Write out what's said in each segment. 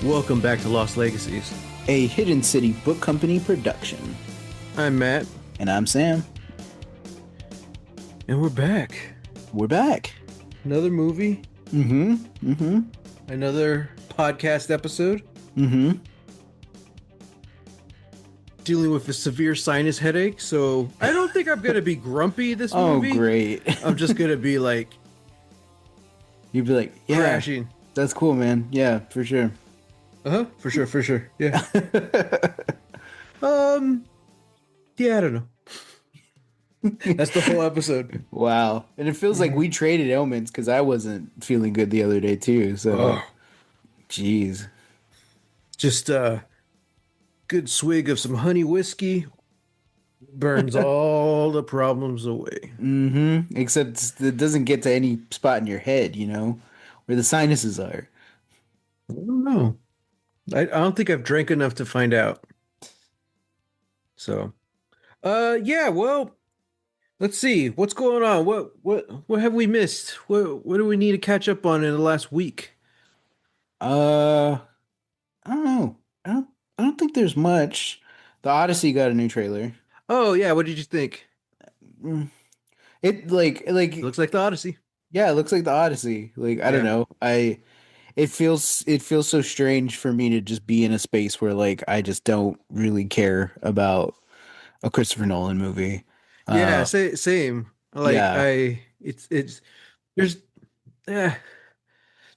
Welcome back to Lost Legacies. A Hidden City Book Company production. I'm Matt, And I'm Sam. and we're back. We're back. Another movie, Mm-hmm. Mm-hmm. another podcast episode, Mm-hmm. dealing with a severe sinus headache. So I don't think I'm gonna be grumpy this Oh, movie. great. I'm just gonna be like You'd be like, yeah, crashing. that's cool, man. Yeah, for sure. For sure. Yeah. Yeah, I don't know. That's the whole episode. Wow. And it feels like we traded ailments because I wasn't feeling good the other day too. So, Oh, jeez. just a good swig of some honey whiskey burns all the problems away. Mm-hmm. Except it doesn't get to any spot in your head, where the sinuses are. I don't know. I don't think I've drank enough to find out. So, yeah, well, let's see. What's going on? What have we missed? What do we need to catch up on in the last week? Uh, I don't know. I don't think there's much. The Odyssey got a new trailer. Oh, yeah, what did you think? Mm. It It looks like the Odyssey. yeah, it looks like the Odyssey. Like I don't Yeah. know. It feels so strange for me to just be in a space where like I just don't really care about a Christopher Nolan movie. Yeah, Uh same. Like yeah. it's there's eh,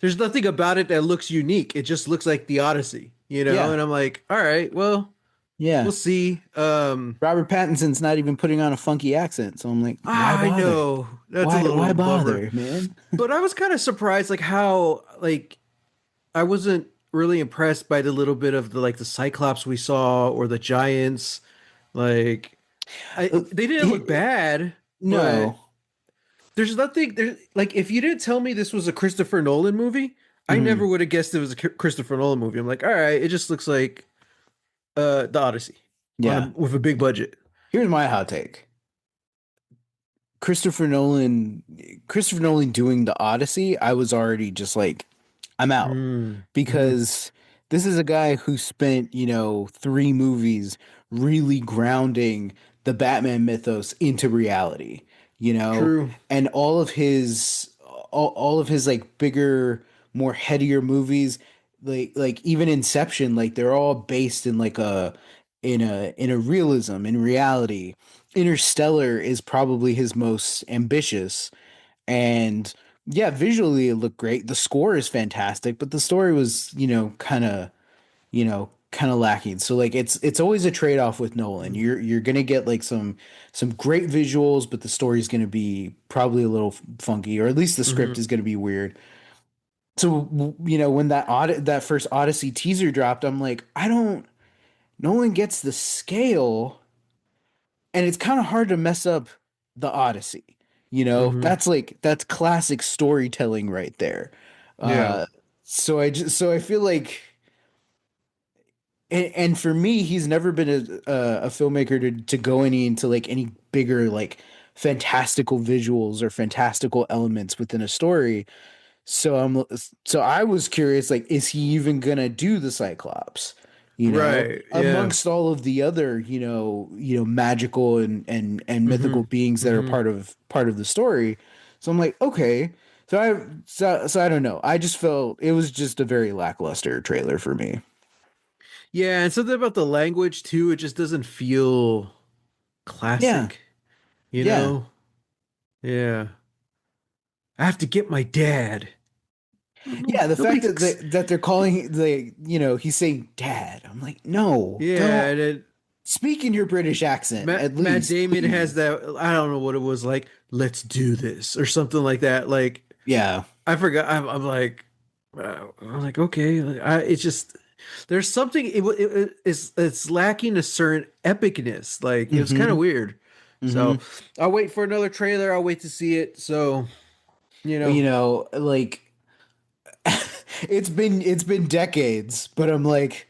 there's nothing about it that looks unique. It just looks like the Odyssey, you know? Yeah. And I'm like, all right, well, we'll Yeah. see. Robert Pattinson's not even putting on a funky accent, so I'm like, why I bother? know that's a Why little bummer. bother, man? But I was kind of surprised, like how like I wasn't really impressed by the little bit of the Cyclops we saw or the giants. Like they didn't look bad, but No. there's nothing there. Like if you didn't tell me this was a Christopher Nolan movie, I never Mhm. would have guessed it was a Christopher Nolan movie. I'm like, all right, it just looks like the Odyssey on Yeah. with a big budget. Here's my hot take. Christopher Nolan Christopher Nolan doing the Odyssey, I was already just like, I'm out. Mm. Hmm. Because this is a guy who spent, three movies really grounding the Batman mythos into reality, you know, True. and all of his like bigger, more headier movies, like even Inception, like they're all based in like in a realism, in reality. Interstellar is probably his most ambitious, and yeah, visually it looked great. The score is fantastic, but the story was, kind of lacking. So like it's always a trade-off with Nolan. You're going to get like some great visuals, but the story's going to be probably a little funky, or at least the script Hmm. is going to be weird. So when that first Odyssey teaser dropped, I'm like, I don't Nolan gets the scale, and it's kind of hard to mess up the Odyssey. Hmm. That's classic storytelling right there. Yeah. Uh, so I feel like, and for me, he's never been a filmmaker to go into like any bigger like fantastical visuals or fantastical elements within a story. So I was curious, like, is he even gonna do the Cyclops? Right. Yeah. Amongst all of the other, magical and mythical Hmm. beings that are Hmm. part of the story. So I'm like, okay. So I don't know. I just felt it was just a very lackluster trailer for me. Yeah, and something about the language too, it just doesn't feel Yeah. classic, you Yeah. know? Yeah. I have to get my dad. Yeah, the fact Nobody that they're calling he's saying dad. I'm like, no, Yeah, don't and then speak in your British accent at Matt least, Damon has please. that I don't know what it was like, let's do this or something like that. Like Yeah. I forgot I'm like okay, like, it's just there's something it's lacking a certain epicness. Like it was kind of Mm-hmm. weird. So Mm-hmm. I'll wait for another trailer. I'll wait to see it. So, you know, Like it's been decades, but I'm like,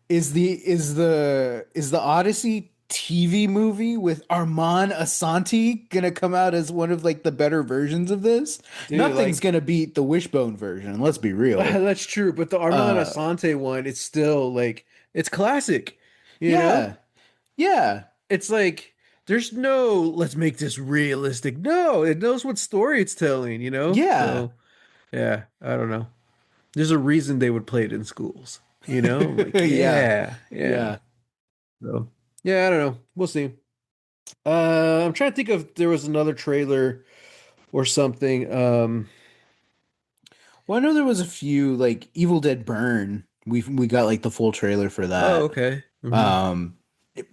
is the Odyssey TV movie with Armand Asante gonna come out as one of like the better versions of this. Dude, Nothing's like gonna beat the Wishbone version. Let's be real. that's true, but the Armand Uh, Asante one, it's still like it's classic, you know? yeah, yeah, It's like there's no let's make this realistic. No, it knows what story it's telling, you know? yeah, So, yeah, I don't know. There's a reason they would play it in schools, you know? I'm like, yeah, yeah, yeah. yeah. So, yeah, I don't know. We'll see. I'm trying to think of there was another trailer or something. Well, I know there was a few like Evil Dead Burn. We got like the full trailer for Oh, that. okay. Um, it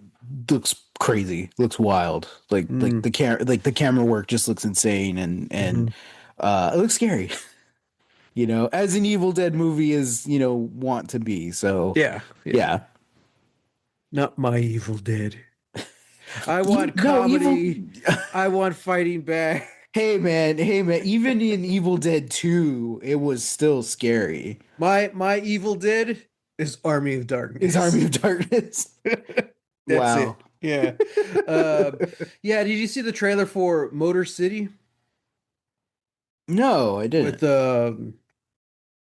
looks crazy, looks wild. Like Mm, the camera work just looks insane, and hmm. it looks scary. As an Evil Dead movie is want to be. So Yeah, yeah. yeah, Not my Evil Dead. I Evil, want no evil. comedy. I want fighting back. Hey man, even in Evil Dead 2, it was still scary. My Evil Dead is Army of Is Darkness. Army of Darkness. That's Wow. it. Yeah. Yeah, did you see the trailer for Motor City No, I with didn't.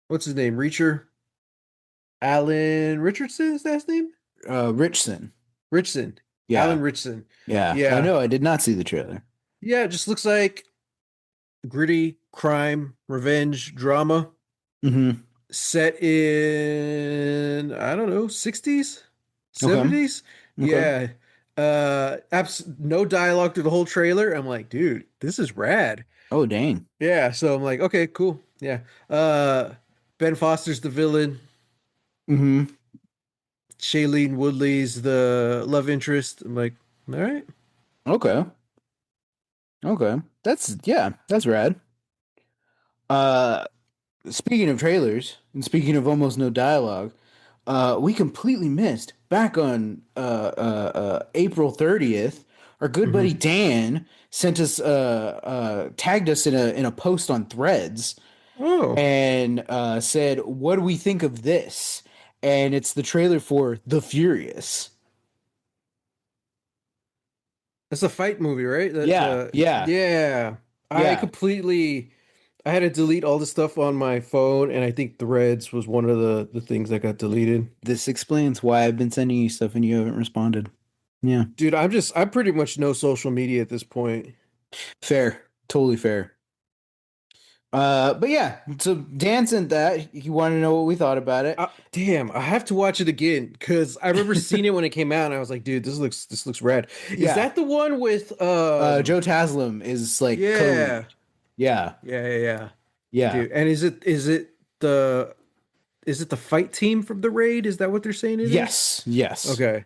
what's his name? Reacher? Alan Richardson is that his name? Richson. Richson. Yeah. Alan Richson. Yeah. I Yeah. know, I did not see the trailer. Yeah, it just looks like gritty crime, revenge, drama Mm-hmm. set in I don't know, 60s, Okay. 70s. Okay. Yeah. No dialogue through the whole trailer. I'm like, dude, this is rad. Oh, dang. Yeah, so I'm like, okay, cool. Yeah. Uh Ben Foster's the villain. Mm-hmm. Shailene Woodley's the love interest. I'm like, all right. Okay. Okay. That's rad. Uh, Speaking of trailers and speaking of almost no dialogue, we completely missed back on April 30th. Our good buddy Mhm. Dan sent us tagged us in a post on Threads Oh, and said, "What do we think of this?" And it's the trailer for The Furious. that's a fight movie, right? Yeah, yeah, Yeah. I yeah. completely I had to delete all the stuff on my phone, and I think Threads was one of the things that got deleted. This explains why I've been sending you stuff and you haven't responded. Yeah, Dude, I'm pretty much no social media at this point. fair, totally fair. But yeah, so Dan sent that. He wanted to know what we thought about it. Damn, I have to watch it again because I remember seeing it when it came out, and I was like, dude, this looks rad. Is Yeah. that the one with Joe Taslim is like yeah. co-lead. Yeah. Yeah. Yeah. Dude, and the is it the fight team from the raid? Is that what they're saying it is? Yes. Yes. Okay.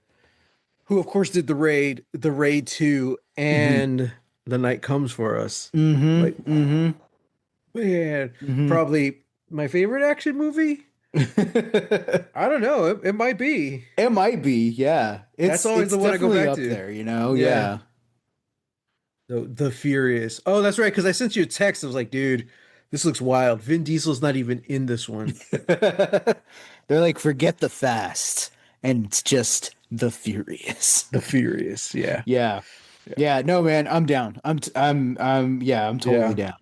Who of course did the raid 2 Mm-hmm. and The Night Comes for Us. Like, Mm-hmm. man, Mm-hmm. probably my favorite action movie? Mm-hmm. I don't know. It might be. It might be, yeah. That's always It's the one I go definitely back up to. there. Yeah. Yeah. The Furious. Oh, that's right, because I sent you a text. I was like, dude, this looks wild. Vin Diesel's not even in this one. They're like, forget the fast, and it's just the furious. The Furious. Yeah. Yeah. Yeah. Yeah, no man, I'm down. I'm totally Yeah. down.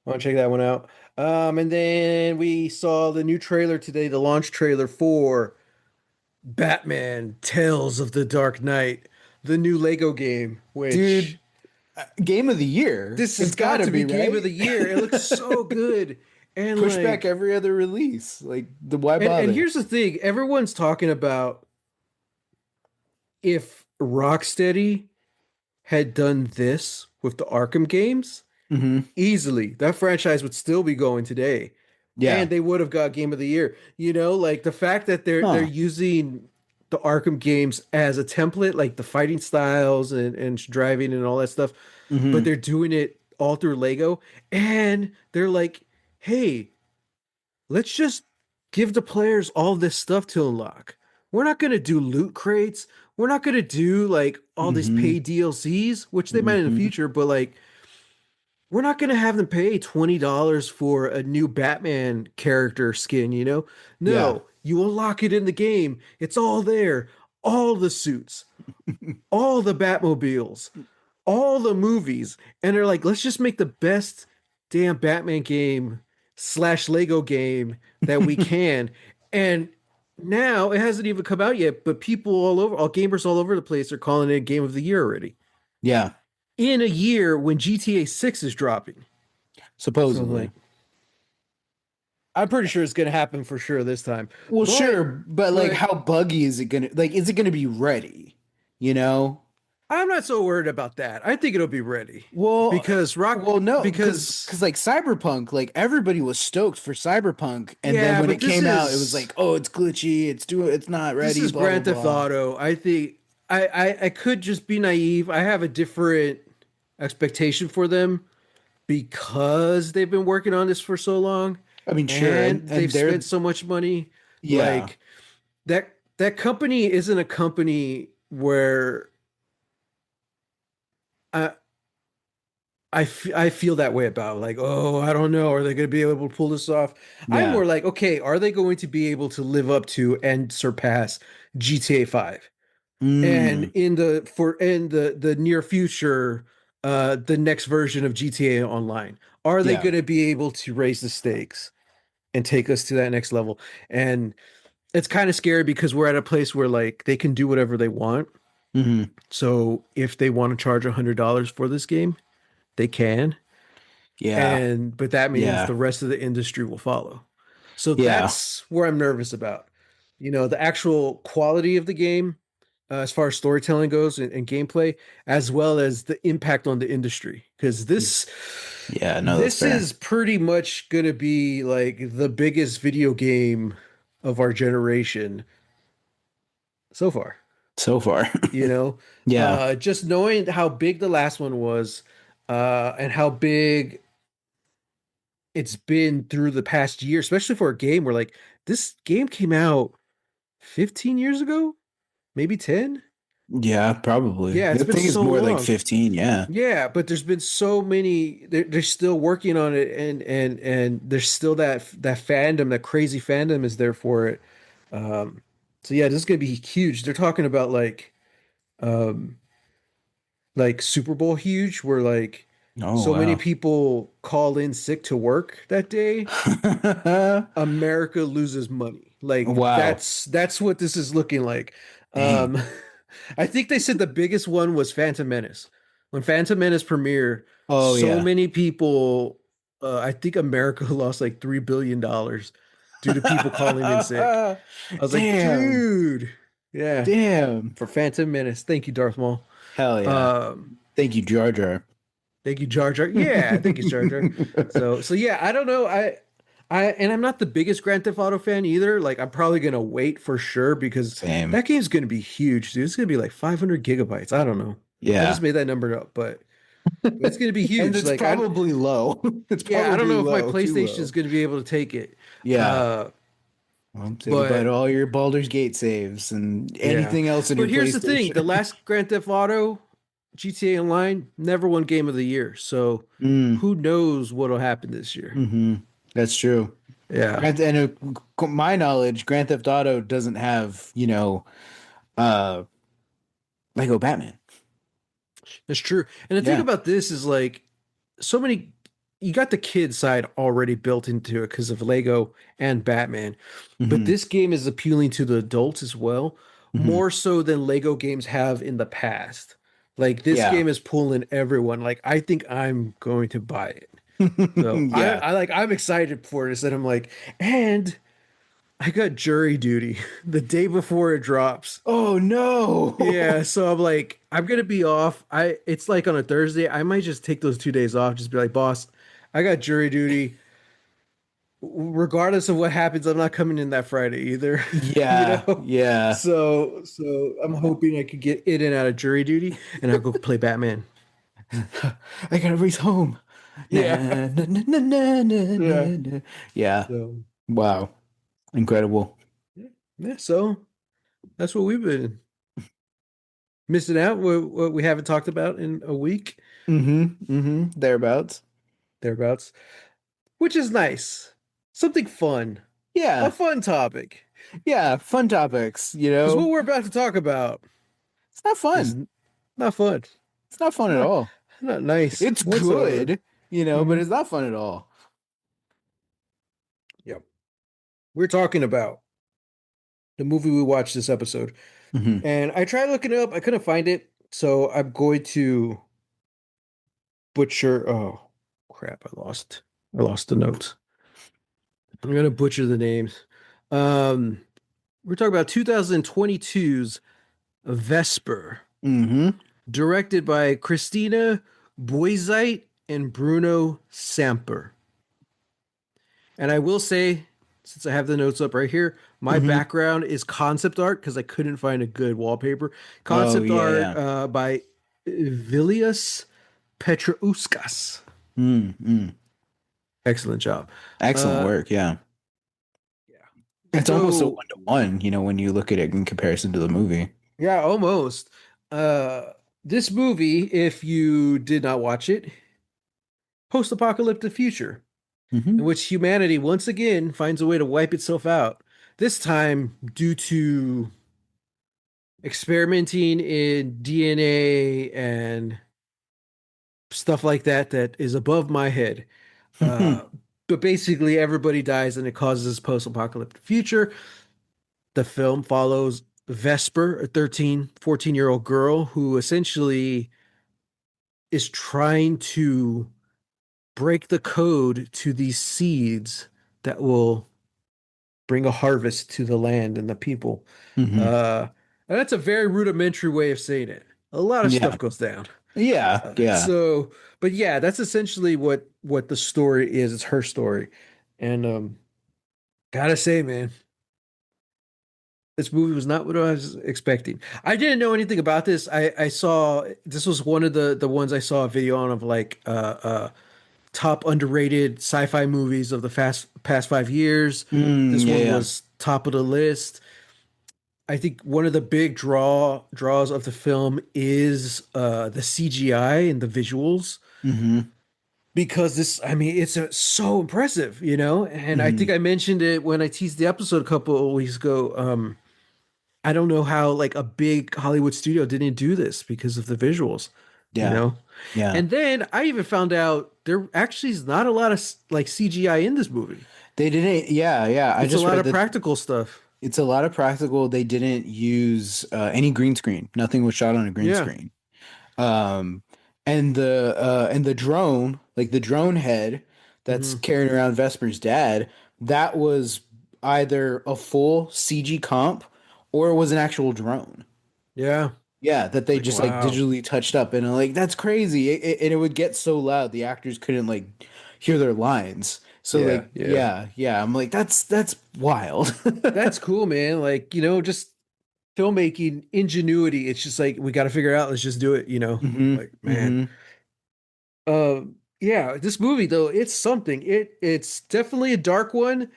I want to check that one out. And then we saw the new trailer today, the launch trailer for Batman Tales of the Dark Knight, the new Lego game, which Dude, game of the year. this has It's got gotta to be be, game of right? the year. It looks so good. And Push back like every other release. Like the why and bother? here's the thing, everyone's talking about if Rocksteady had done this with the Arkham games, Hmm. easily that franchise would still be going today. Yeah. And they would have got game of the year. You know, like the fact that they're Huh. using the Arkham games as a template, like the fighting styles and driving and all that stuff, but Hmm. they're doing it all through Lego. And they're like, hey, let's just give the players all this stuff to unlock. We're not gonna do loot crates. We're not gonna do like all these Hmm. paid DLCs, which they might in the Hmm. future, but like we're not going to have them pay $20 for a new Batman character skin, you know? Yeah. No, you unlock it in the game. It's all there. All the suits, all the Batmobiles, all the movies, and they're like, let's just make the best damn Batman game slash Lego game that we can. And now it hasn't even come out yet, but people all over, all gamers all over the place are calling it Game of the Year already. Yeah, In a year when GTA 6 is dropping. So I'm supposedly. like, I'm pretty sure it's gonna happen for sure this time. Well, But sure, but like, but how buggy is it gonna like? Is it gonna be ready? You know? I'm not so worried about that. I think it'll be ready. Well, Because Rock well, no, because because like Cyberpunk, like everybody was stoked for Cyberpunk, and then yeah, when but it came out, it was like, oh, it's glitchy, it's not this ready, is blah blah Grand Theft blah. Auto. I think I could just be naive. I have a different expectation for them because they've been working on this for so long I mean, sure, and and they've spent they're so much money. yeah, Like that company isn't a company where I I feel that way about like, oh, I don't know, are they going to be able to pull this off? I'm yeah, more like, okay, are they going to be able to live up to and surpass GTA 5? And mm, in the near future, the next version of GTA Online, are they yeah, going to be able to raise the stakes and take us to that next level? And it's kind of scary because we're at a place where like they can do whatever they want. hmm, So if they want to charge $100 for this game, they can. yeah, And but that means yeah, the rest of the industry will follow. So yeah, that's where I'm nervous about. The actual quality of the game, as far as storytelling goes and gameplay, as well as the impact on the industry. Because yeah. No, that's this fair. is pretty much going to be like the biggest video game of our generation so far. So far, You know, yeah, just knowing how big the last one was, and how big it's been through the past year, especially for a game where like this game came out 15 years ago, maybe 10. yeah, probably. Yeah, I it's been think it's so more like long. 15. Yeah, Yeah, but there's been so many. They're still working on it, and there's still that fandom, that crazy fandom is there for it. Um, so yeah, this is gonna be huge. They're talking about um, like Super Bowl huge, where like oh so many wow. people call in sick to work that day. America loses money. Like Wow. that's what this is looking like. Dang. Um I think they said the biggest one was Phantom Menace. When Phantom Menace premiered, Oh so yeah. many people I think America lost like $3 billion due to people calling in sick. I was like, Damn. dude. Yeah, Damn. for Phantom Menace. Thank you, Darth Maul. Hell yeah. Um Thank you, Jar Jar. Thank you, Jar Jar. Yeah, thank you, Jar Jar. So yeah, I don't know. And I'm not the biggest Grand Theft Auto fan either. Like I'm probably gonna wait for sure because Same. that game's gonna be huge, dude. It's gonna be like 500 gigabytes. I don't know. I just Yeah. made that number up, but it's gonna be And huge. it's Like I probably low. It's yeah, I don't probably know if my low, too PlayStation is low. gonna be able to take it. Yeah. Uh, Well, say goodbye to but all your Baldur's Gate saves and yeah. anything else in your But here's the thing: the PlayStation. last Grand Theft Auto, GTA Online, never won Game of the Year. So Mm, who knows what'll happen this year? hmm. That's true. Yeah. My knowledge, Grand Theft Auto doesn't have, uh, Lego Batman. That's true. And the thing Yeah. about this is like so many you got the kid side already built into it because of Lego and Batman. But Hmm. this game is appealing to the adults as well, Hmm. more so than Lego games have in the past. Like this Yeah. game is pulling everyone. Like I think I'm going to buy it. So Yeah. I'm excited for this and I'm like, and I got jury duty the day before it drops. Oh Yeah, no. so I'm like, I'm gonna be off. It's like on a Thursday. I might just take those 2 days off. Just be like, boss, I got jury duty. Regardless of what happens, I'm not coming in that Friday either. You Yeah. know. Yeah. So I'm hoping I could get in and out of jury duty, and I'll go play Batman. I gotta race home. Na, Yeah, na, na, na, na, na, yeah. na, na. Yeah. So Wow. Incredible. yeah. So that's what we've been missing out. What we haven't talked about in a week Mm-hmm. Mm-hmm. Thereabouts. thereabouts, which is nice. Something fun, a Yeah. fun topic. Yeah. Fun topics, Because what we're about to talk about, It's not It's fun. not fun. It's not fun at Not all. not nice It's whatsoever. good, but Hmm. it's not fun at all. Yep. We're talking about the movie we watched this episode. Hmm. And I tried looking it up. I couldn't find it. So I'm going to butcher. Oh, crap. I lost the notes. I'm going to butcher the names. Um, we're talking about 2022's Vesper, Hmm. directed by Christina Boisite and Bruno Samper. And I will say, since I have the notes up right here, my Hmm. background is concept art because I couldn't find a good wallpaper. Oh Concept yeah, art yeah. by Vilius Petrauskas. Mm. Excellent job. Excellent Uh, work. Yeah. yeah. It's almost a So, 1-to-1, when you look at it in comparison to the movie. yeah, almost. Uh, this movie, if you did not watch it, post-apocalyptic future in Hmm. which humanity once again finds a way to wipe itself out. This time due to experimenting in DNA and stuff like that that is above my head. Uh, but basically, everybody dies and it causes post-apocalyptic future. The film follows Vesper, a 13, 14-year-old girl who essentially is trying to break the code to these seeds that will bring a harvest to the land and the people. Hmm. Uh, and that's a very rudimentary way of saying it. A lot of Yeah. stuff goes down. Yeah. Yeah. So, but yeah, that's essentially what the story is. It's her story, and gotta say, man, this movie was not what I was expecting. I didn't know anything about this. I saw this was one of the ones I saw a video on of like top underrated sci-fi movies of the past 5 years. This Yeah. one Yeah. was top of the list. I think one of the big draws of the film is the CGI and the visuals Hmm. because this, I mean, it's so impressive, you know. And I Hmm. think I mentioned it when I teased the episode a couple of weeks ago. I don't know how like a big Hollywood studio didn't do this because of the visuals, you Yeah. know. Yeah. And then I even found out there actually is not a lot of like CGI in this movie. They didn't. Yeah. Yeah. I It's a just lot read of that practical stuff. it's a lot of practical. They didn't use any green screen. Nothing was shot on a green Yeah. screen. Um, and the drone, like the drone head that's Hmm. carrying around Vesper's dad, that was either a full CG comp or it was an actual drone. Yeah. Yeah, that It's they like, just like wow. digitally touched up, and like that's crazy. And it would get so loud the actors couldn't like hear their lines. So Yeah. like Yeah. yeah, I'm like that's wild. That's cool, man. Like, you know, just filmmaking ingenuity. It's just like we got to figure it out. Let's just do it, you know. Hmm. Like, man. Hmm. Yeah, this movie though, it's something. It's definitely a dark one.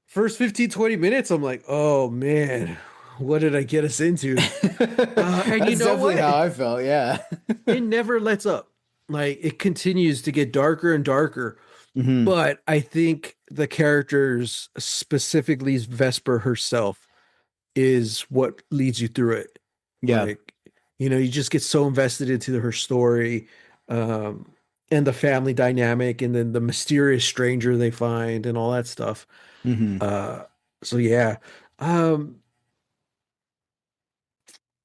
First 15, 20 minutes, I'm like, "Oh man, what did I get us into?" And you That's know definitely how what? I felt. Yeah. It never lets up. Like it continues to get darker and darker. Hmm. But I think the characters, specifically Vesper herself, is what leads you through it. Yeah. Like, you know, you just get so invested into her story, um, and the family dynamic, and then the mysterious stranger they find, and all that stuff. Hmm. Uh, so yeah, um,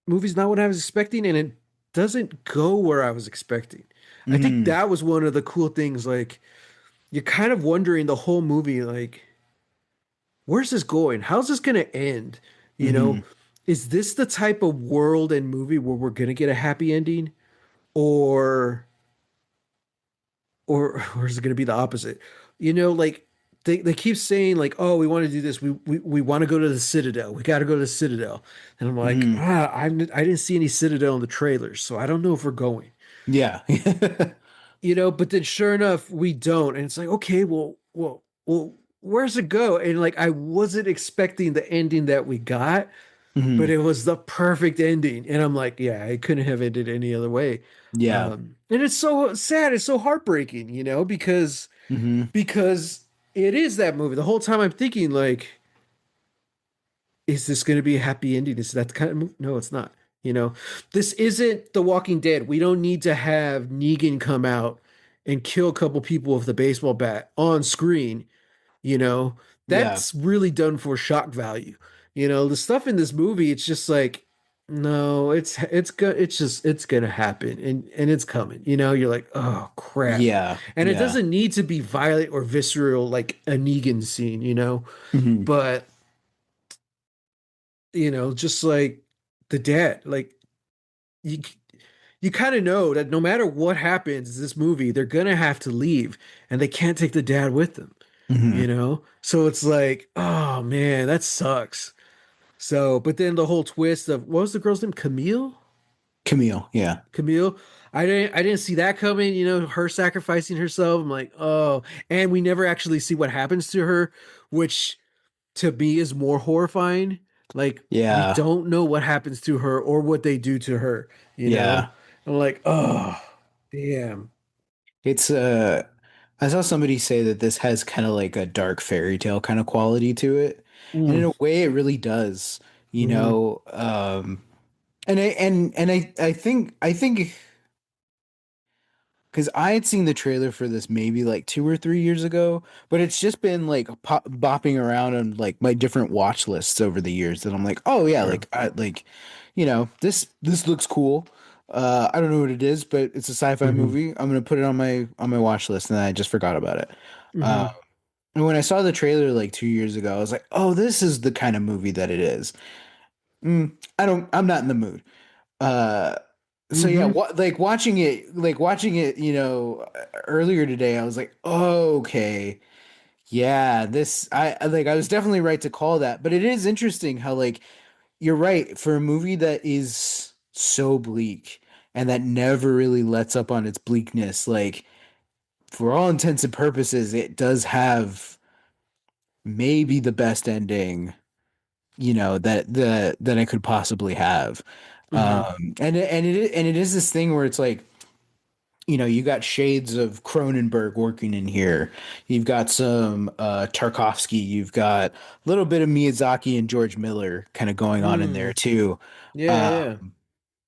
movie's not what I was expecting, and it doesn't go where I was expecting. I think Hmm. that was one of the cool things. Like, you're kind of wondering the whole movie, like, where's this going? How's this going to end? You know, Hmm. is this the type of world and movie where we're going to get a happy ending, or or is it going to be the opposite? You know, like they keep saying like, oh, we want to do this. We want to go to the Citadel. We got to go to the Citadel. And I'm like, Hmm. I didn't see any Citadel in the trailers, so I don't know if we're going. Yeah. You know, but then sure enough, we don't. And it's like, okay, well, where's it go? And like I wasn't expecting the ending that we got, but Hmm. it was the perfect ending. And I'm like, yeah, it couldn't have ended any other way. Yeah. And it's so sad, it's so heartbreaking, you know, Hmm. because it is that movie. The whole time I'm thinking, like, is this going to be a happy ending? Is that the kind of movie? No, it's not. You know, this isn't The Walking Dead. We don't need to have Negan come out and kill a couple people with the baseball bat on screen. You know, Yeah. that's really done for shock value. You know, the stuff in this movie, it's just like, no, it's good. It's just it's gonna happen and it's coming. You know, you're like, oh crap, Yeah. and it Yeah. doesn't need to be violent or visceral like a Negan scene. You know, Hmm. but just like the dad, like you you kind of know that no matter what happens in this movie, they're gonna have to leave and they can't take the dad with them, Hmm. So it's like, oh man, that sucks. So, but then the whole twist of what was the girl's name? Camille. Yeah. Camille. I didn't see that coming, her sacrificing herself. I'm like, oh, and we never actually see what happens to her, which to me is more horrifying. Like we Yeah. don't know what happens to her or what they do to her, you know? Yeah. I'm like, oh, damn. It's I saw somebody say that this has kind of like a dark fairy tale kind of quality to it. And in Mm, a way it really does, you hmm know. And I think because I had seen the trailer for this maybe like 2 or 3 years ago, but it's just been like bopping around on like my different watch lists over the years that I'm like, oh yeah, Sure. like this looks cool. I don't know what it is, but it's a sci-fi hmm movie. I'm gonna put it on my watch list, and I just forgot about it. Uh, hmm and when I saw the trailer like 2 years ago, I was like, oh, this is the kind of movie that it is. I'm not in the mood. Uh, so yeah, hmm watching it, earlier today, I was like, oh, okay, yeah, I was definitely right to call that, but it is interesting how like you're right for a movie that is so bleak and that never really lets up on its bleakness. Like for all intents and purposes, it does have maybe the best ending, that I could possibly have. hmm And it is this thing where it's like, you got shades of Cronenberg working in here. You've got some Tarkovsky. You've got a little bit of Miyazaki and George Miller kind of going on in there Mm. too. Yeah, Uh, yeah.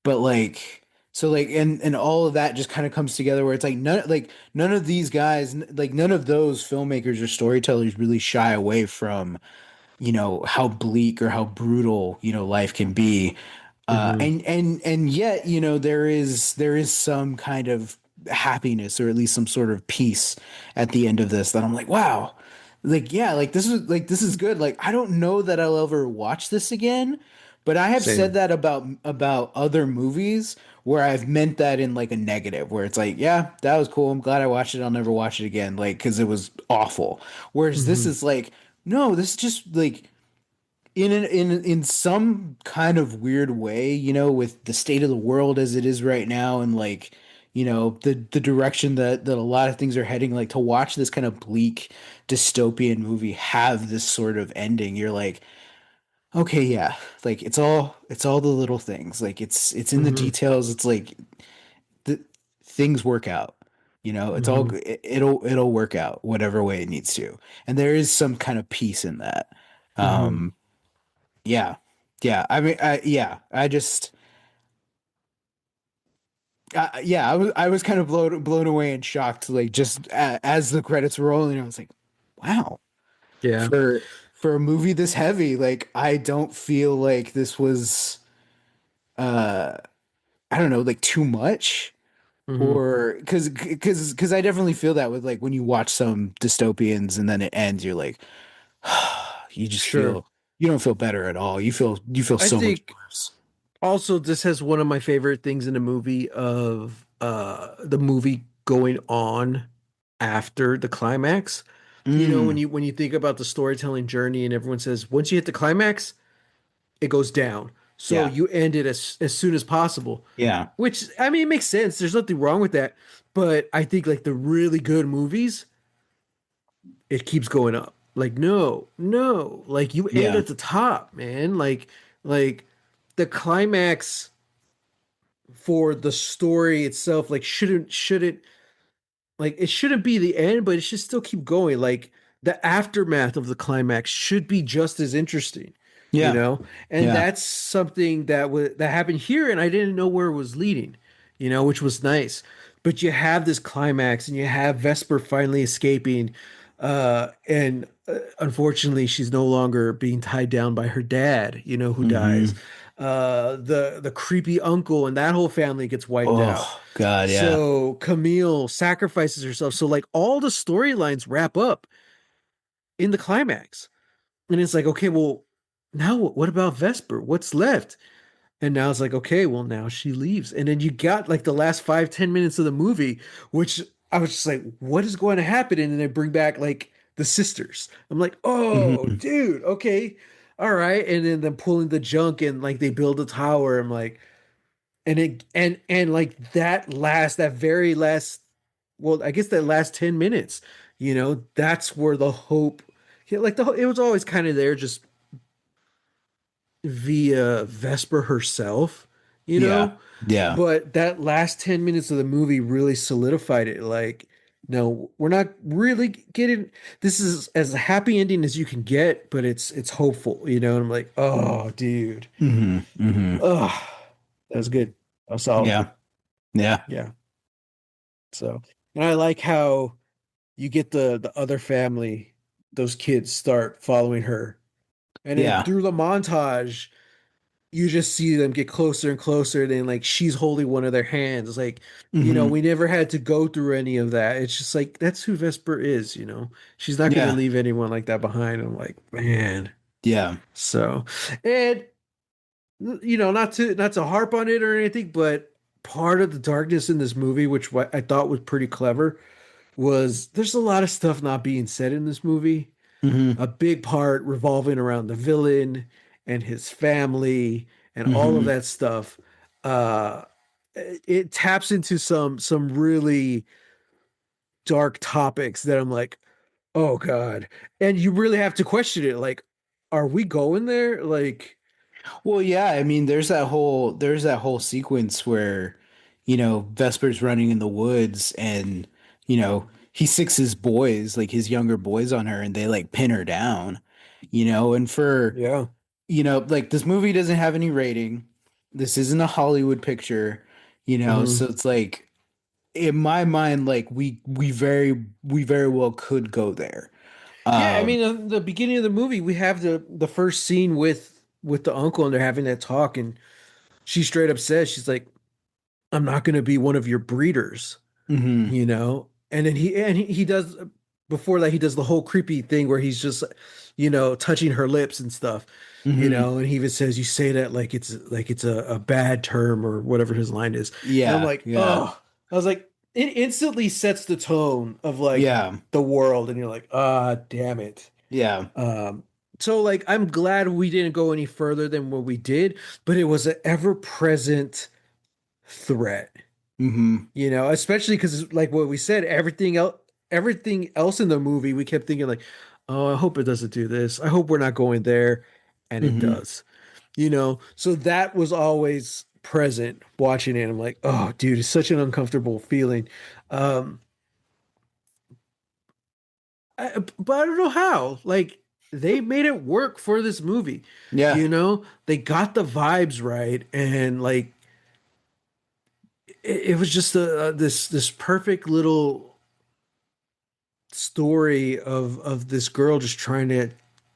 but like, so like, and all of that just kind of comes together where it's like none of these guys, like none of those filmmakers or storytellers really shy away from how bleak or how brutal life can be. hmm And yet there is some kind of happiness or at least some sort of peace at the end of this that I'm like, wow, like yeah, like this is good. Like I don't know that I'll ever watch this again, but I have said Same. that about other movies where I've meant that in like a negative, where it's like, yeah, that was cool. I'm glad I watched it. I'll never watch it again, like because it was awful. Whereas this hmm is like, no, this is just like in some kind of weird way, with the state of the world as it is right now, and like, the direction that a lot of things are heading, like to watch this kind of bleak dystopian movie have this sort of ending, you're like, okay, yeah, like it's all the little things, like it's in the hmm details, it's like the things work out. It's all hmm it'll work out whatever way it needs to. And there is some kind of peace in that. hmm Um, yeah. Yeah. I mean, yeah, I was kind of blown away and shocked, like just as the credits were rolling, I was like, wow, Yeah. for a movie this heavy, like I don't feel like this was, uh, I don't know, like too much hmm or because I definitely feel that with like when you watch some dystopians and then it ends, you're like, you just Sure. feel, you don't feel better at all. You feel I so much think worse. also this has one of my favorite things in a movie of the movie going on after the climax. When Mm, you think about the storytelling journey and everyone says once you hit the climax, it goes down. So yeah. you end it as soon as possible. Yeah. Which I mean it makes sense. There's nothing wrong with that. But I think like the really good movies, it keeps going up. Like no, no, like you end Yeah. at the top, man. Like the climax for the story itself, like shouldn't like it shouldn't be the end, but it should still keep going. Like the aftermath of the climax should be just as interesting. you Yeah. know? And Yeah. that's something that happened here, and I didn't know where it was leading, which was nice. But you have this climax, and you have Vesper finally escaping, and unfortunately, she's no longer being tied down by her dad, who dies. Hmm. The creepy uncle and that whole family gets wiped out. Oh God, yeah. So Camille sacrifices herself. So like all the storylines wrap up in the climax. And it's like, okay, well, now what about Vesper? What's left? And now it's like, okay, well, now she leaves. And then you got like the last 5-10 minutes of the movie, which I was just like, what is going to happen? And then they bring back like the sisters. I'm like, oh, Hmm. dude, okay. All right. And then them pulling the junk and like they build a tower. I'm like, and like that very last, well, I guess that last 10 minutes, that's where the hope, yeah, like it was always kind of there, just via Vesper herself, Yeah. Yeah. but that last 10 minutes of the movie really solidified it. Like, no, we're not really getting, this is as a happy ending as you can get, but it's hopeful, and I'm like, oh, dude, Hmm. Hmm. oh, that was good. That was solid. Yeah. Yeah. Yeah. So, and I like how you get the other family, those kids start following her. And then Yeah. through the montage, you just see them get closer and closer. Then like she's holding one of their hands. Like, Hmm. we never had to go through any of that. It's just like that's who Vesper is. She's not gonna Yeah. leave anyone like that behind. I'm like, man. Yeah. So, and not to harp on it or anything, but part of the darkness in this movie, which what I thought was pretty clever, was there's a lot of stuff not being said in this movie. Hmm. A big part revolving around the villain and his family and all of Hmm. that stuff. Uh, it taps into some really dark topics that I'm like, oh God. And you really have to question it. Like, are we going there? Like, Well, yeah, I mean, there's that whole sequence where, Vesper's running in the woods and, he sicks his boys, like his younger boys on her and they like pin her down, and yeah. like this movie doesn't have any rating. This isn't a Hollywood picture, Mhm. so it's like in my mind, like we very well could go there. Yeah, I Um, mean, the beginning of the movie, we have the first scene with the uncle, and they're having that talk, and she straight up says, she's like, "I'm not going to be one of your breeders," mhm, And then he does before that he does the whole creepy thing where he's just, touching her lips and stuff, mhm. and he even says, "You say that like it's a bad term or whatever his line is," and I'm Yeah, like, yeah, oh, I was like, it instantly sets the tone of like yeah, the world, and you're like, ah, damn it. yeah. Um, so like I'm glad we didn't go any further than what we did, but it was an ever-present threat, Mhm. especially because like what we said, everything else in the movie, we kept thinking like, oh, I hope it doesn't do this. I hope we're not going there. And it Hmm. does, so that was always present watching it. I'm like, oh, dude, it's such an uncomfortable feeling. Um, but I don't know how. Like they made it work for this movie. Yeah. They got the vibes right, and like it was just this perfect little story of this girl just trying to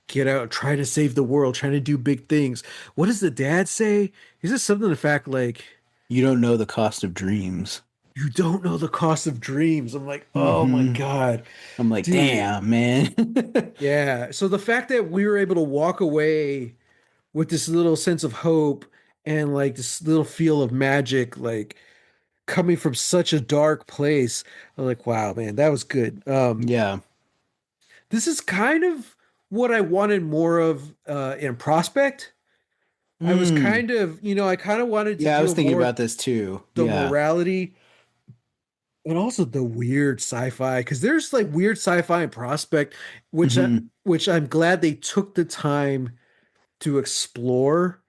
get out, trying to save the world, trying to do big things. What does the dad say? Is this something to the fact like You don't know the cost of dreams. you don't know the cost of dreams? I'm like, oh my Hmm. God, I'm like, dude. damn, man. Yeah. So the fact that we were able to walk away with this little sense of hope and like this little feel of magic, like coming from such a dark place, I'm like, wow, man, that was good. Yeah. This is kind of what I wanted more of in Prospect. I was Mm. I kind of wanted to Yeah, I was deal thinking more about with this too. the Yeah. morality and also the weird sci-fi because there's like weird sci-fi in Prospect, which I, Hmm. which I'm glad they took the time to explore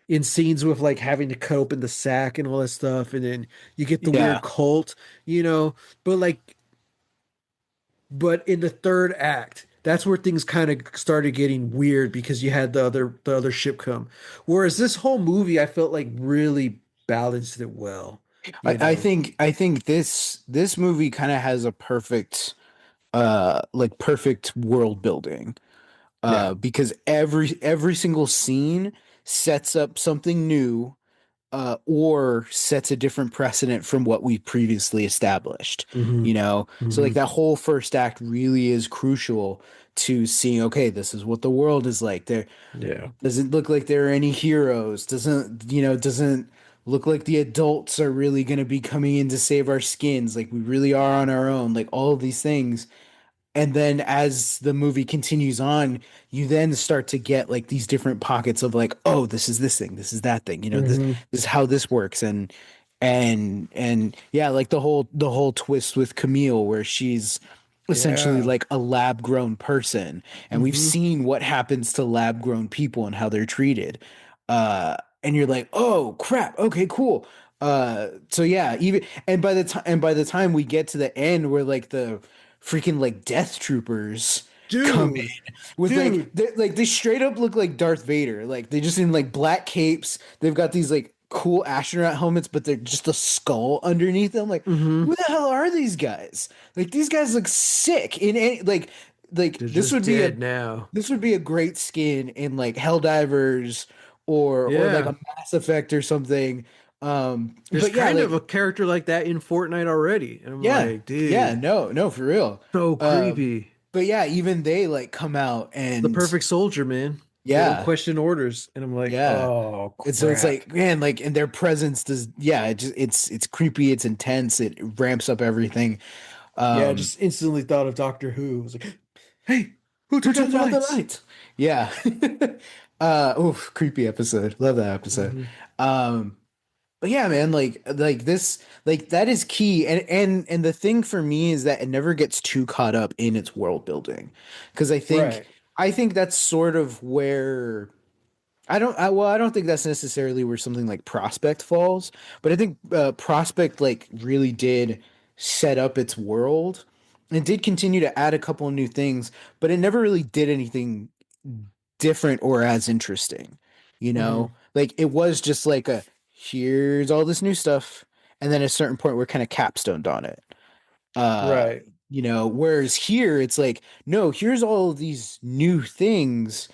in scenes with like having to cut open the sack and all that stuff, and then you get the weird Yeah. cult, but like, but in the third act, that's where things kind of started getting weird because you had the other ship come. Whereas this whole movie, I felt like really balanced it well, you know. I think this movie kind of has a perfect like perfect world building Yeah. because every single scene sets up something new or sets a different precedent from what we previously established, Hmm. you know? So like Hmm. that whole first act really is crucial to seeing, okay, this is what the world is like. There Yeah. doesn't look like there are any heroes. Doesn't look like the adults are really going to be coming in to save our skins. Like we really are on our own. Like all of these things. And then as the movie continues on, you then start to get like these different pockets of like, oh, this is this thing, this is that thing, Hmm. this is how this works. And yeah, like the whole twist with Camille where she's essentially Yeah. like a lab grown person. And we've Hmm. seen what happens to lab grown people and how they're treated. And you're like, oh crap, okay, cool. So yeah, even and by the time we get to the end where like the freaking like death troopers come Dude. in with Dude. like they straight up look like Darth Vader. Like they just in like black capes. They've got these like cool astronaut helmets, but they're just a skull underneath them. Like, Hmm. who the hell are these guys? Like these guys look sick in any like They're just dead now. this would be a great skin in like Helldivers or like Yeah. a Mass Effect or something. There's But yeah, kind of like a character like that in Fortnite already. And I'm yeah, like, yeah, dude, no, for real. so creepy. But yeah, even they like come out The and perfect soldier, man. They don't yeah, question orders. And I'm like, yeah. oh And so it's crap. like, man, like, and their presence does, yeah, it's creepy, it's intense, it ramps up everything. Yeah, I Um, just instantly thought of Doctor Who. I was like, hey, who who turned out turned the out the lights? lights? Yeah. Oof, creepy episode. Love that episode. Hmm. Um, but yeah, man, like this, like that is key. And the thing for me is that it never gets too caught up in its world building. Because Right. I think that's sort of where I don't think that's necessarily where something like Prospect falls, but I think Prospect like really did set up its world and did continue to add a couple of new things, but it never really did anything different or as interesting. You Hmm. know, like it was just like a here's all this new stuff, and then at a certain point we're kind of capstoned on it. Uh, Right. whereas here it's like, no, here's all of these new things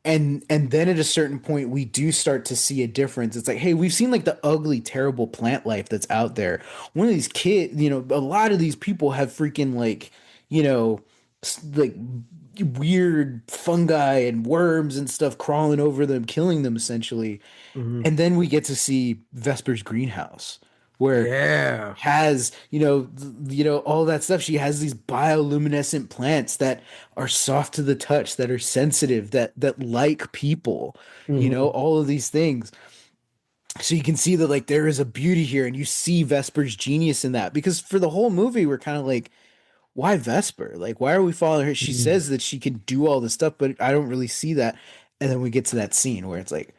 and then at a certain point we do start to see a difference. It's like, hey, we've seen like the ugly terrible plant life that's out there. One of these kids, a lot of these people have freaking like, you know like weird fungi and worms and stuff crawling over them, killing them essentially. Hmm. And then we get to see Vesper's greenhouse where Yeah. has all that stuff. She has these bioluminescent plants that are soft to the touch, that are sensitive, that like people, Hmm. all of these things. So you can see that like there is a beauty here, and you see Vesper's genius in that, because for the whole movie we're kind of like, why Vesper? Like, why are we following her? She Hmm. says that she can do all this stuff, but I don't really see that. And then we get to that scene where it's like,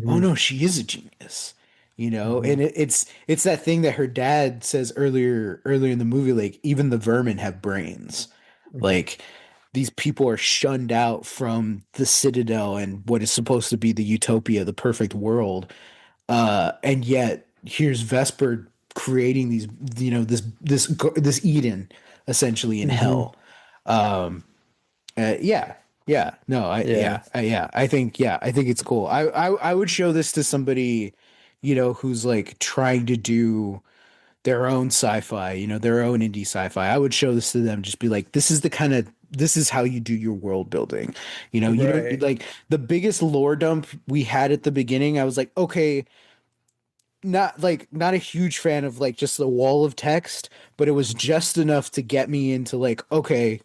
oh Hmm. no, she is a genius, Hmm. and it's that thing that her dad says earlier in the movie, like even the vermin have brains. Like these people are shunned out from the Citadel and what is supposed to be the utopia, the perfect world. And yet here's Vesper creating these, this Eden essentially in Hmm. hell. Um, yeah, yeah, no, Yeah. I think it's cool. I would show this to somebody, who's like trying to do their own sci-fi, their own indie sci-fi. I would show this to them, just be like, this is how you do your world building. You don't Right. like the biggest lore dump we had at the beginning. I was like, okay, not a huge fan of like just the wall of text, but it was just enough to get me into like, okay,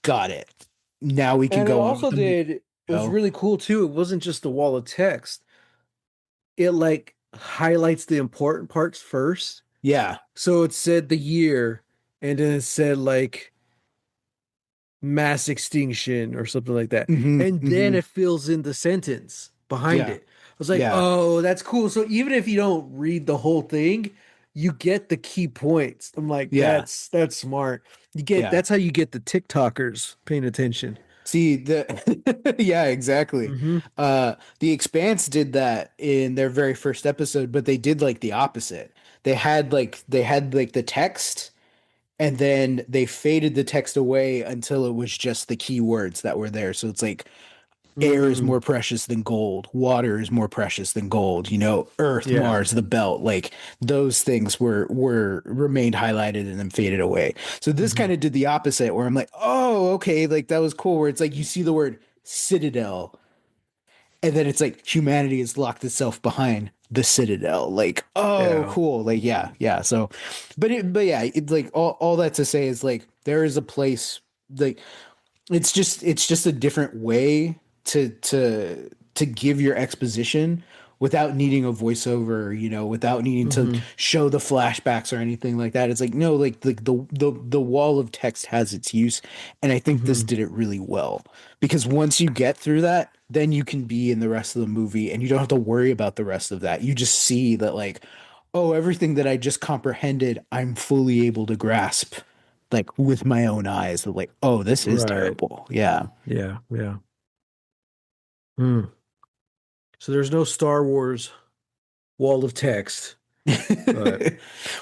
got it. Now we can And it go on with also the movie. did, it was really cool too. It wasn't just a wall of text. It like highlights the important parts first. Yeah. So it said the year, and then it said like mass extinction or something like that. And then Hmm. it fills in the sentence behind Yeah. it. I was like, Yeah. oh, that's cool. So even if you don't read the whole thing, you get the key points. I'm like, Yeah. that's smart. You get Yeah. that's how you get the TikTokers paying attention. See the yeah, exactly. Hmm. The Expanse did that in their very first episode, but they did like the opposite. They had like the text and then they faded the text away until it was just the keywords that were there. So it's like air is Mm, more precious than gold, water is more precious than gold, earth, yeah. Mars, the belt, like those things were remained highlighted and then faded away. So this Hmm. kind of did the opposite where I'm like, oh, okay, like that was cool, where it's like you see the word citadel and then it's like humanity has locked itself behind the citadel, like, oh, Yeah. cool, like, yeah, yeah. So but yeah, it's like all that to say is like there is a place, like it's just a different way to give your exposition without needing a voiceover, without needing to Hmm. show the flashbacks or anything like that. It's like no, like the wall of text has its use, and I think this Hmm. did it really well because once you get through that, then you can be in the rest of the movie and you don't have to worry about the rest of that. You just see that like, oh, everything that I just comprehended, I'm fully able to grasp like with my own eyes of like, oh, this is Right. terrible. Yeah. Yeah. Yeah. Hmm. So there's no Star Wars wall of text, but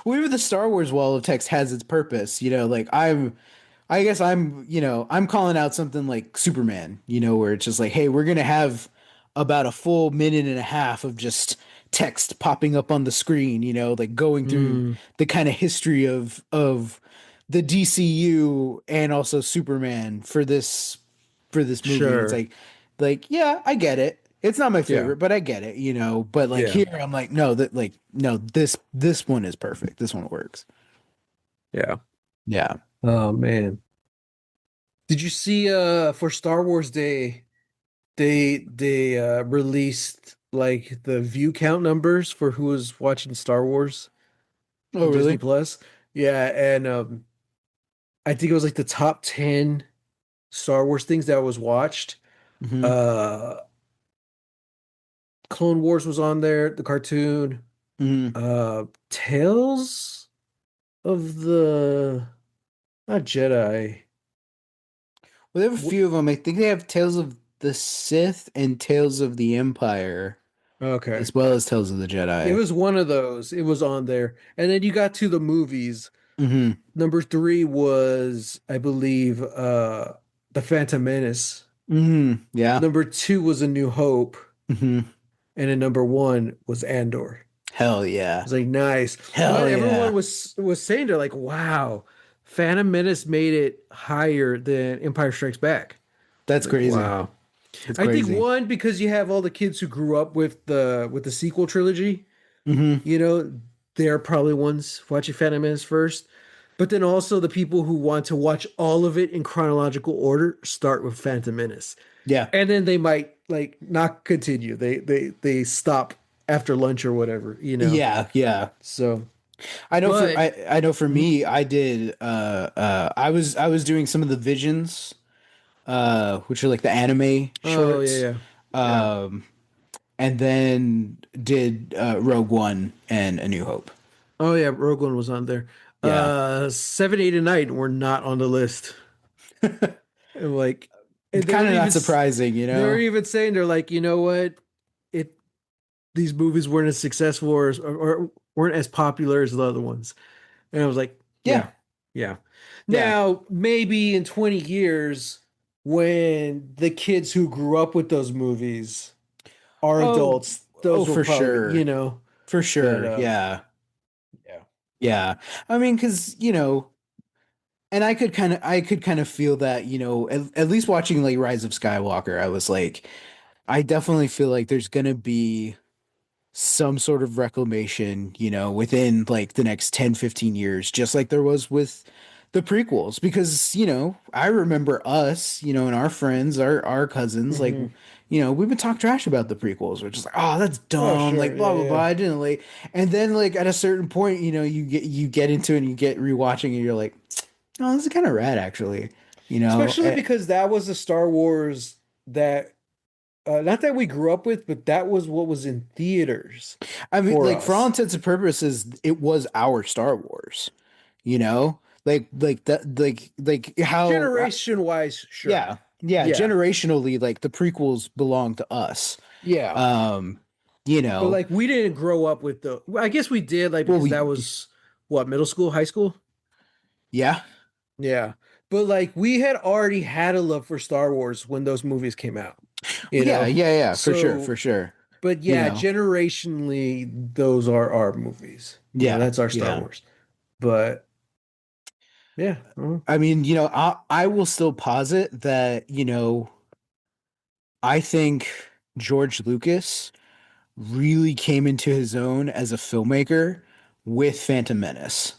Whenever the Star Wars wall of text has its purpose, like I guess I'm calling out something like Superman, where it's just like, hey, we're gonna have about a full minute and a half of just text popping up on the screen, like going through mm, the kind of history of the DCU and also Superman for this movie. And it's sure. like, yeah, I get it. It's not my Yeah. favorite, but I get it. But like Yeah. here, I'm like, no, that like, no, this one is perfect. This one works. Yeah. Yeah. Oh man. Did you see for Star Wars Day they released like the view count numbers for who was watching Star Wars Oh, on Disney really? Plus? Yeah, and I think it was like the top 10 Star Wars things that was watched. Hmm. Uh Clone Wars was on there, the cartoon. Hmm. Tales of the not Jedi. Well, they have a What? few of them. I think they have Tales of the Sith and Tales of the Empire, Okay. as well as Tales of the It Jedi. was one of those. It was on there. And then you got to the movies. Hmm. Number three was, I believe, The Phantom Menace. Hmm. Yeah. Number two was A New Hope. Hmm. And then number one was Andor. Hell I yeah. was like, nice. But Hell everyone yeah. was saying they're like, wow, Phantom Menace made it higher than Empire Strikes Back. That's Like, crazy. wow. That's I think crazy. one, because you have all the kids who grew up with the sequel trilogy, Hmm. you know, they're probably ones watching Phantom Menace first. But then also the people who want to watch all of it in chronological order start with Phantom Menace. Yeah. And then they might like not continue. They stop after lunch or whatever, you know. Yeah. Yeah. So, I know for but I know for me, I did I was doing some of the visions, which are like the anime oh yeah, shorts. yeah. Yeah. Um and then did Rogue One and A New Hope. Oh yeah, Rogue One was on there. Yeah. 7, 8, and 9 were not on the list. And like, and they Kind were of even not surprising, you they were know? even saying they're like, you know what, it these movies weren't as successful or weren't as popular as the other ones. And I was like, Yeah. yeah, yeah. Yeah. Now maybe in 20 years, when the kids who grew up with those movies are Oh, adults, oh, those will for probably, sure. For but sure. Yeah. yeah. Yeah. I mean, because, and I could kind of feel that, at least watching like Rise of Skywalker, I was like, I definitely feel like there's gonna be some sort of reclamation, within like the next 10, 15 years, just like there was with the prequels. Because, I remember us, and our friends, our cousins, like, Hmm. we would talk trash about the prequels, which is like, oh, that's Oh, dumb, sure. like blah Yeah, blah blah. yeah. I didn't like, and then like at a certain point, you get into it and you get rewatching and you're like, oh, this is kind of rad actually, you know. Especially because that was the Star Wars that not that we grew up with, but that was what was in theaters I mean, for like for all us. intents and purposes, it was our Star Wars, you know? Like that like how Generation wise, sure. yeah, yeah, Yeah. generationally like the prequels belong to us. Yeah. Um, you But know, like we didn't grow up with the well, I guess we did like well because that we was what, middle school, high school? yeah. Yeah. But like we had already had a love for Star Wars when those movies came out, you Yeah, know? yeah, yeah, for sure, So, for sure. but You yeah, know. generationally, those are our movies. Yeah, That's our Star yeah. Wars. But yeah. I mean, I will still posit that, I think George Lucas really came into his own as a filmmaker with Phantom Menace.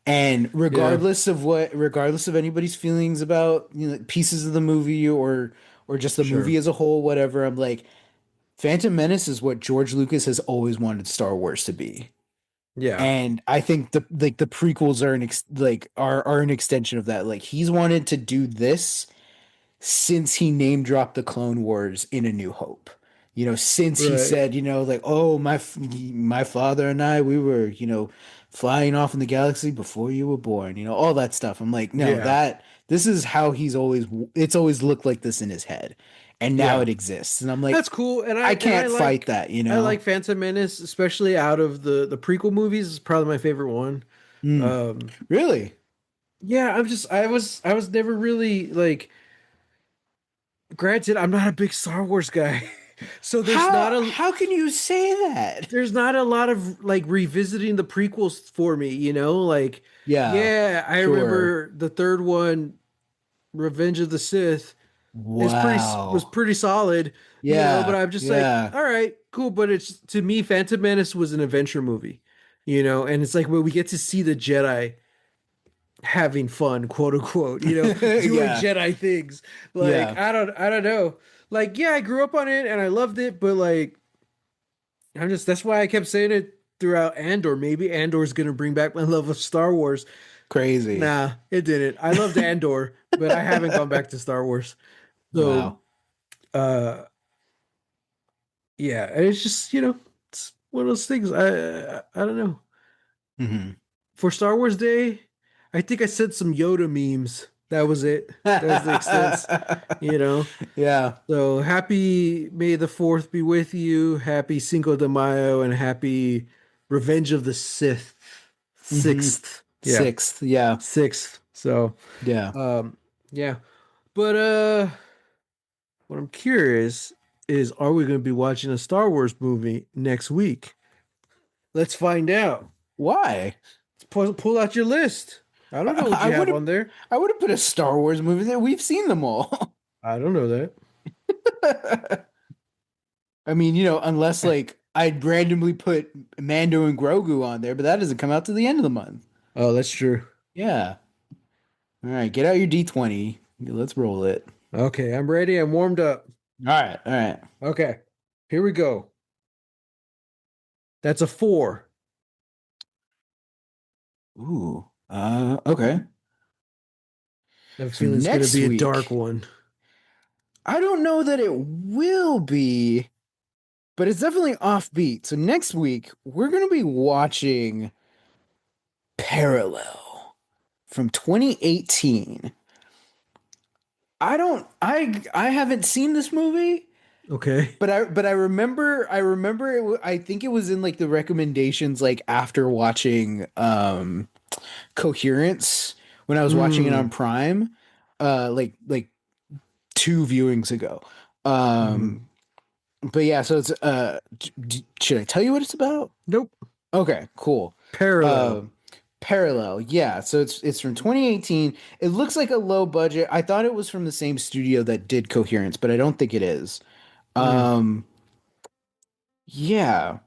And Yeah. regardless of anybody's feelings about, pieces of the movie or just the movie Sure. as a whole, whatever, I'm like, Phantom Menace is what George Lucas has always wanted Star Wars to be. Yeah. And I think the prequels are are an extension of that. Like he's wanted to do this since he name dropped the Clone Wars in A New Hope. Since he Right. said, like, oh, my father and I, we were, flying off in the galaxy before you were born, all that stuff. I'm like, no, Yeah. this is how it's always looked like this in his head. And now Yeah. it exists. And I'm like, That's cool. And I I can't fight like I that. like Phantom Menace, especially out of the prequel movies. It's probably my favorite one. Mm, Um really? yeah, I was never really like, granted, I'm not a big Star Wars guy. So How can you say that? there's not a lot of like revisiting the prequels for me, Like, Yeah, yeah, I sure. remember the third one, Revenge of the Sith, was Wow. pretty solid, but Yeah, I'm just like, yeah. all right, cool. But it's to me, Phantom Menace was an adventure movie, and it's like when we get to see the Jedi having fun, quote unquote, doing Yeah, Jedi things. Like, yeah. I don't know. Like, yeah, I grew up on it and I loved it, but like that's why I kept saying it throughout Andor. Maybe Andor's gonna bring back my love of Star Wars. Crazy. Nah, it didn't. I loved Andor, but I haven't gone back to Star Wars. So, Wow. uh, yeah, and it's just it's one of those things. I don't know. Hmm. For Star Wars Day, I think I sent some Yoda memes. That was it. That was the extent. You know. Yeah. So happy May the Fourth be with you. Happy Cinco de Mayo and happy Revenge of the Sith. Hmm. Sixth. Yeah, Sixth. Yeah. sixth. So, Yeah. um, yeah. But what I'm curious is, are we going to be watching a Star Wars movie next week? Let's find out. Why? Pull out your list. I don't know what I you would have have on there. I would have put a Star Wars movie there. We've seen them all. I don't know that. I mean, unless like I'd randomly put Mando and Grogu on there, but that doesn't come out to the end of the month. Oh, that's true. Yeah. All right, get out your D20. Let's roll it. Okay, I'm ready. I'm warmed up. All right, all right. Okay, here we go. That's a 4. Ooh. Okay. I have a So feeling it's going to next be a dark week, one. I don't know that it will be, but it's definitely offbeat. So next week, we're going to be watching Parallel from 2018. I haven't seen this movie, Okay. but I remember I think it was in like the recommendations like after watching Coherence when I was watching it on Hmm. Prime like two viewings ago. Hmm. Um but yeah, so it's should I tell you what it's about? Nope. Okay, cool. Parallel. Um Parallel. Yeah, so it's from 2018. It looks like a low budget. I thought it was from the same studio that did Coherence, but I don't think it is. Hmm. Um yeah.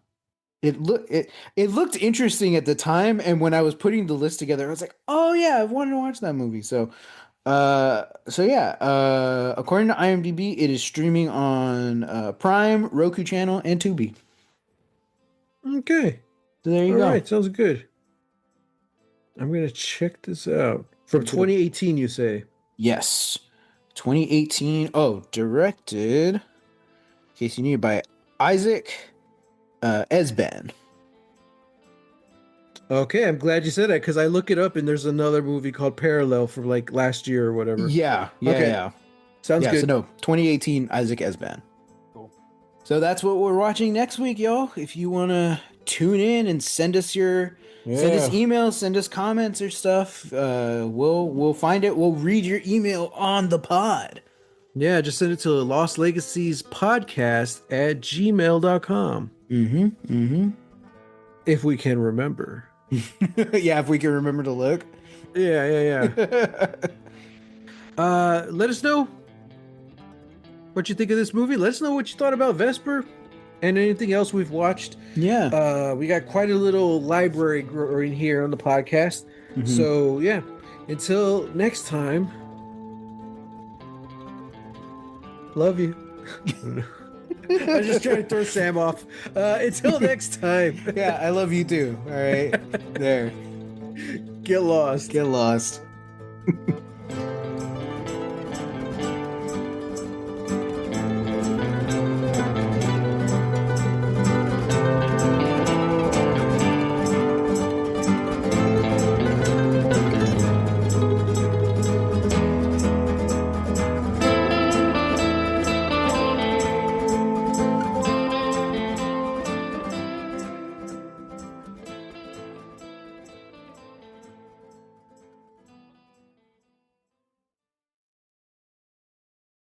It looked interesting at the time, and when I was putting the list together, I was like, "Oh yeah, I've wanted to watch that movie." So yeah, according to IMDb, it is streaming on Prime, Roku channel, and Tubi. Okay. So there All you go. right. Sounds good. I'm going to check this out. From Give it a 2018, you say? yes. 2018. Oh, directed. case you need, by Isaac Esban. Okay, I'm glad you said that because I look it up and there's another movie called Parallel from like last year or whatever. Yeah. Okay. Sounds good. So no, 2018 Isaac Esban. Cool. So that's what we're watching next week, y'all. If you want to tune in and send us emails, send us comments or stuff, we'll find it. We'll read your email on the pod. Yeah, just send it to Lost Legacies podcast at gmail.com. If we can remember. Yeah, if we can remember to look. Yeah. Let us know what you think of this movie. Let us know what you thought about Vesper and anything else we've watched. Yeah. We got quite a little library growing here on the podcast. So yeah, until next time, love you. I'm just trying to throw Sam off. Until next time. Yeah, I love you too. All right. There. Get lost. Get lost.